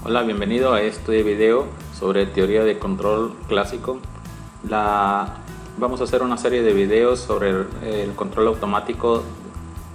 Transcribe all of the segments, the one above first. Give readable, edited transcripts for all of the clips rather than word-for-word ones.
Hola, bienvenido a este video sobre teoría de control clásico. Vamos a hacer una serie de videos sobre el control automático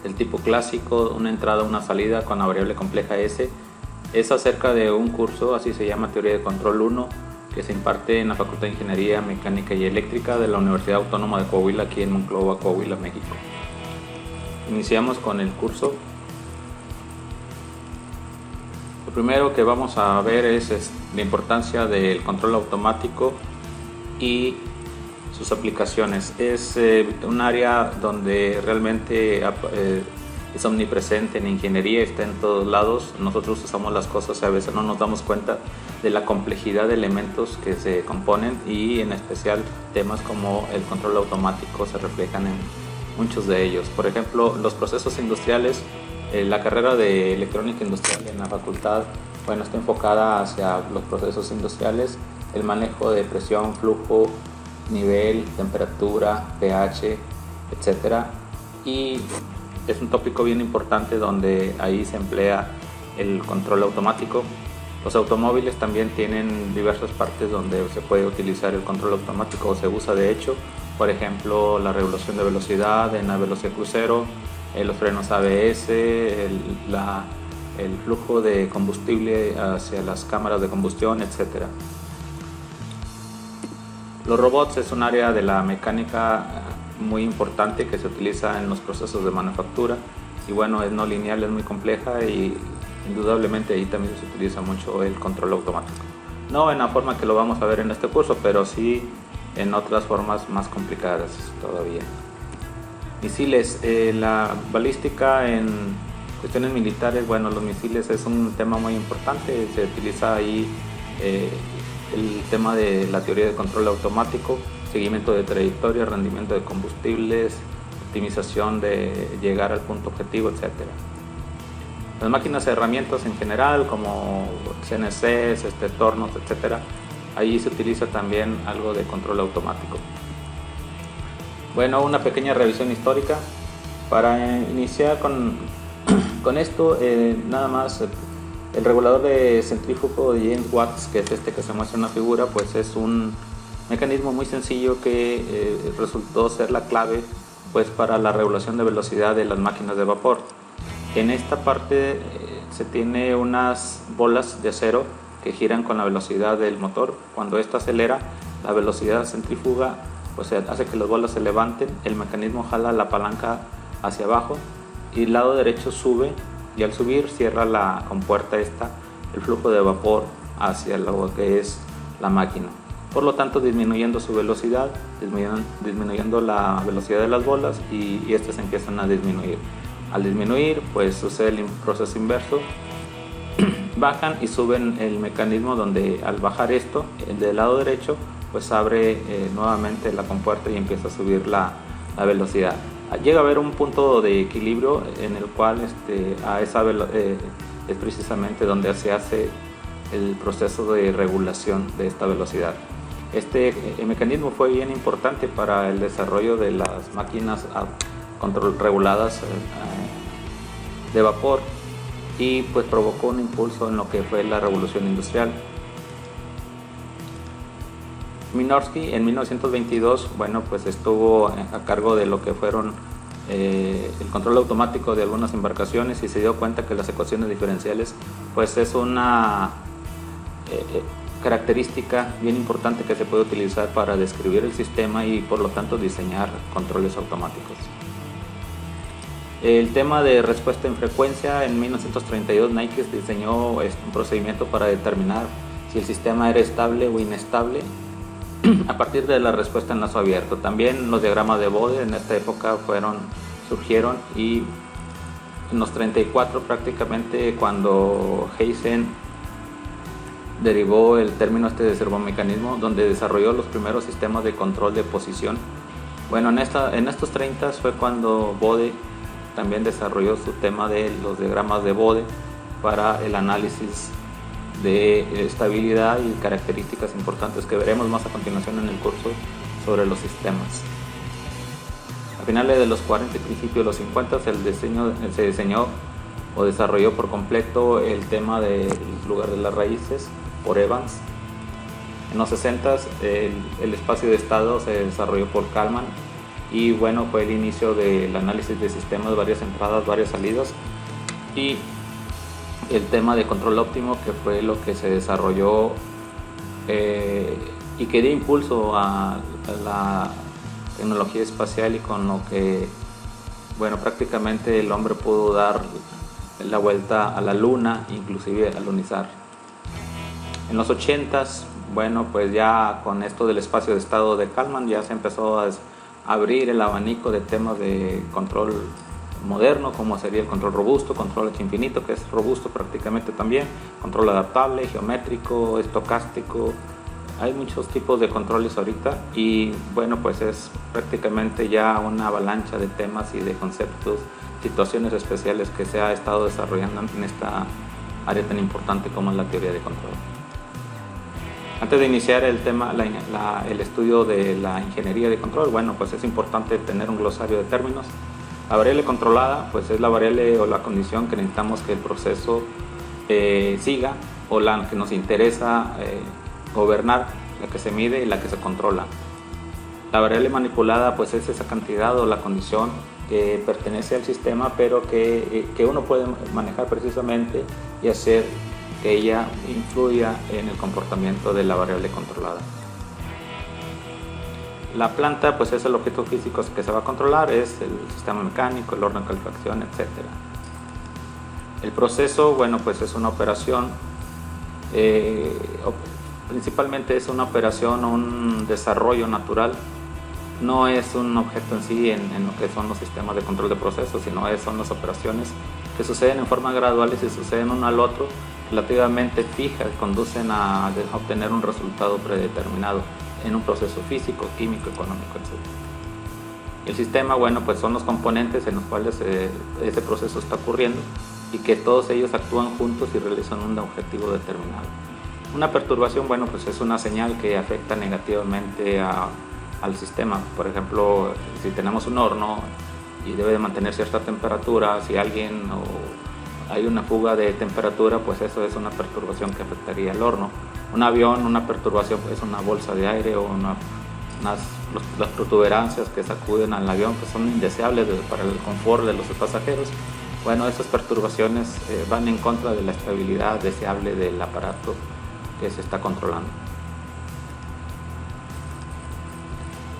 del tipo clásico, una entrada, una salida con la variable compleja S. Es acerca de un curso, así se llama, Teoría de Control 1, que se imparte en la Facultad de Ingeniería Mecánica y Eléctrica de la Universidad Autónoma de Coahuila, aquí en Monclova, Coahuila, México. Iniciamos con el curso. Lo primero que vamos a ver es la importancia del control automático y sus aplicaciones. Es un área donde realmente es omnipresente en ingeniería, está en todos lados. Nosotros usamos las cosas y a veces no nos damos cuenta de la complejidad de elementos que se componen, y en especial temas como el control automático se reflejan en muchos de ellos. Por ejemplo, los procesos industriales. La carrera de electrónica industrial en la facultad, está enfocada hacia los procesos industriales, el manejo de presión, flujo, nivel, temperatura, pH, etcétera. Y es un tópico bien importante donde ahí se emplea el control automático. Los automóviles también tienen diversas partes donde se puede utilizar el control automático, o se usa de hecho. Por ejemplo, la regulación de velocidad en la velocidad crucero, los frenos ABS, el flujo de combustible hacia las cámaras de combustión, etc. Los robots es un área de la mecánica muy importante que se utiliza en los procesos de manufactura, y es no lineal, es muy compleja, y indudablemente ahí también se utiliza mucho el control automático. No en la forma que lo vamos a ver en este curso, pero sí en otras formas más complicadas todavía. Misiles, la balística en cuestiones militares, los misiles es un tema muy importante. Se utiliza ahí el tema de la teoría de control automático, seguimiento de trayectoria, rendimiento de combustibles, optimización de llegar al punto objetivo, etc. Las máquinas y herramientas en general, como CNCs, tornos, etc. Ahí se utiliza también algo de control automático. Una pequeña revisión histórica. Para iniciar con esto, nada más, el regulador de centrífugo de James Watt, que es este que se muestra en la figura, pues es un mecanismo muy sencillo que resultó ser la clave para la regulación de velocidad de las máquinas de vapor. En esta parte se tiene unas bolas de acero que giran con la velocidad del motor. Cuando ésta acelera, la velocidad centrífuga hace que las bolas se levanten, el mecanismo jala la palanca hacia abajo y el lado derecho sube, y al subir cierra la compuerta el flujo de vapor hacia lo que es la máquina, por lo tanto disminuyendo su velocidad, disminuyendo la velocidad de las bolas, y estas empiezan a disminuir. Al disminuir sucede el proceso inverso, bajan y suben el mecanismo, donde al bajar esto, el del lado derecho abre nuevamente la compuerta y empieza a subir la velocidad. Llega a haber un punto de equilibrio en el cual es precisamente donde se hace el proceso de regulación de esta velocidad. Este mecanismo fue bien importante para el desarrollo de las máquinas reguladas de vapor, y provocó un impulso en lo que fue la revolución industrial. Minorski en 1922 estuvo a cargo de lo que fueron el control automático de algunas embarcaciones, y se dio cuenta que las ecuaciones diferenciales es una característica bien importante que se puede utilizar para describir el sistema y por lo tanto diseñar controles automáticos. El tema de respuesta en frecuencia, en 1932 Nikes diseñó un procedimiento para determinar si el sistema era estable o inestable a partir de la respuesta en lazo abierto. También los diagramas de Bode en esta época surgieron, y en los 34 prácticamente, cuando Heisen derivó el término de servomecanismo, donde desarrolló los primeros sistemas de control de posición. En estos 30 fue cuando Bode también desarrolló su tema de los diagramas de Bode para el análisis de estabilidad y características importantes que veremos más a continuación en el curso sobre los sistemas. A finales de los 40 y principios de los 50 se diseñó o desarrolló por completo el tema del lugar de las raíces por Evans. En los 60 el espacio de estado se desarrolló por Kalman y bueno, fue el inicio del análisis de sistemas, varias entradas, varias salidas, y el tema de control óptimo, que fue lo que se desarrolló y que dio impulso a la tecnología espacial, y con lo que, bueno, prácticamente el hombre pudo dar la vuelta a la luna, inclusive alunizar. En los 80s, bueno, pues ya con esto del espacio de estado de Kalman ya se empezó a abrir el abanico de temas de control moderno, como sería el control robusto, control H infinito, que es robusto prácticamente también, control adaptable, geométrico, estocástico. Hay muchos tipos de controles ahorita, y bueno, pues es prácticamente ya una avalancha de temas y de conceptos, situaciones especiales que se ha estado desarrollando en esta área tan importante como es la teoría de control. Antes de iniciar el tema, el estudio de la ingeniería de control, bueno, pues es importante tener un glosario de términos. La variable controlada, pues es la variable o la condición que necesitamos que el proceso siga, o la que nos interesa gobernar, la que se mide y la que se controla. La variable manipulada, pues es esa cantidad o la condición que pertenece al sistema, pero que uno puede manejar precisamente y hacer que ella influya en el comportamiento de la variable controlada. La planta, pues es el objeto físico que se va a controlar, es el sistema mecánico, el horno de calefacción, etc. El proceso, bueno, pues es una operación, principalmente es una operación o un desarrollo natural. No es un objeto en sí en lo que son los sistemas de control de procesos, sino son las operaciones que suceden en forma gradual y se suceden uno al otro, relativamente fijas, conducen a obtener un resultado predeterminado en un proceso físico, químico, económico, etc. El sistema, bueno, pues son los componentes en los cuales ese proceso está ocurriendo, y que todos ellos actúan juntos y realizan un objetivo determinado. Una perturbación, bueno, pues es una señal que afecta negativamente al sistema. Por ejemplo, si tenemos un horno y debe de mantener cierta temperatura, si hay una fuga de temperatura, pues eso es una perturbación que afectaría al horno. Un avión, una perturbación es una bolsa de aire o las protuberancias que sacuden al avión, que son indeseables para el confort de los pasajeros. Bueno, esas perturbaciones van en contra de la estabilidad deseable del aparato que se está controlando.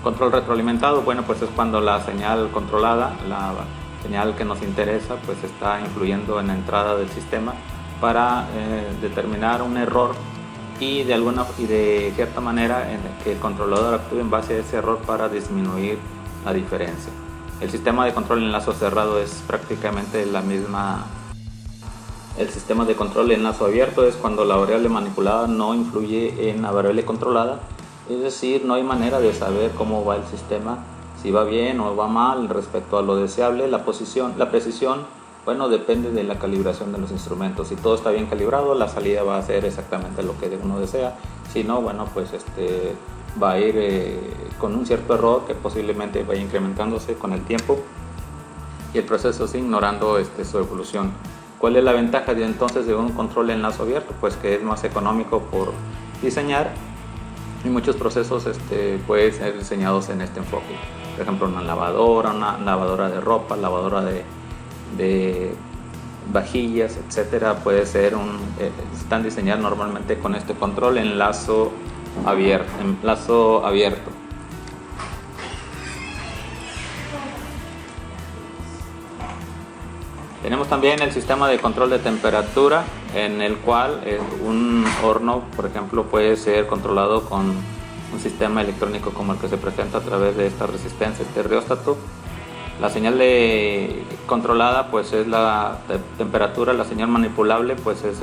Control retroalimentado, bueno, pues es cuando la señal controlada, la señal que nos interesa, pues está influyendo en la entrada del sistema para determinar un error, y de cierta manera en que el controlador actúe en base a ese error para disminuir la diferencia. El sistema de control en lazo cerrado es prácticamente la misma. El sistema de control en lazo abierto es cuando la variable manipulada no influye en la variable controlada, es decir, no hay manera de saber cómo va el sistema, si va bien o va mal respecto a lo deseable. La precisión, bueno, depende de la calibración de los instrumentos. Si todo está bien calibrado, la salida va a ser exactamente lo que uno desea. Si no, bueno, pues va a ir con un cierto error que posiblemente vaya incrementándose con el tiempo, y el proceso sigue ignorando su evolución. ¿Cuál es la ventaja entonces de un control en lazo abierto? Pues que es más económico por diseñar, y muchos procesos pueden ser diseñados en este enfoque. Por ejemplo, una lavadora de ropa, lavadora de vajillas, etcétera, puede ser están diseñados normalmente con este control en lazo abierto. Tenemos también el sistema de control de temperatura, en el cual un horno, por ejemplo, puede ser controlado con un sistema electrónico como el que se presenta a través de esta resistencia, este rióstato. La señal controlada, pues es la temperatura, la señal manipulable, pues es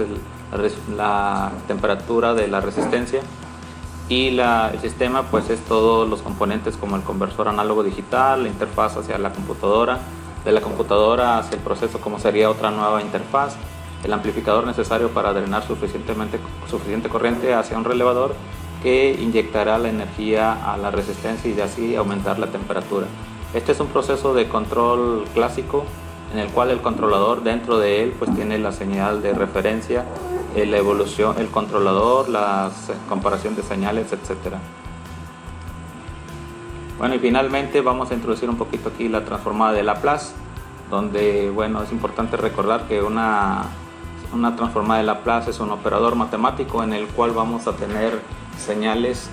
la temperatura de la resistencia, y el sistema, pues es todos los componentes como el conversor análogo digital, la interfaz hacia la computadora, de la computadora hacia el proceso, como sería otra nueva interfaz, el amplificador necesario para drenar suficiente corriente hacia un relevador que inyectará la energía a la resistencia y de así aumentar la temperatura. Este es un proceso de control clásico en el cual el controlador dentro de él pues tiene la señal de referencia, la evolución, el controlador, la comparación de señales, etcétera. Bueno, y finalmente vamos a introducir un poquito aquí la transformada de Laplace, donde, bueno, es importante recordar que una transformada de Laplace es un operador matemático en el cual vamos a tener señales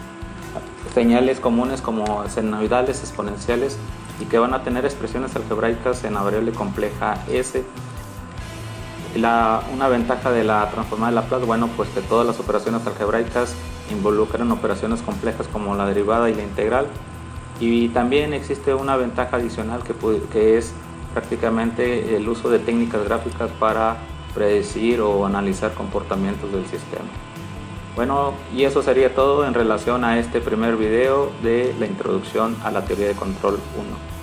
comunes como senoidales, exponenciales, y que van a tener expresiones algebraicas en la variable compleja S. Una ventaja de la transformada de Laplace, bueno, pues que todas las operaciones algebraicas involucran operaciones complejas como la derivada y la integral. Y también existe una ventaja adicional que es prácticamente el uso de técnicas gráficas para predecir o analizar comportamientos del sistema. Bueno, y eso sería todo en relación a este primer video de la introducción a la teoría de control 1.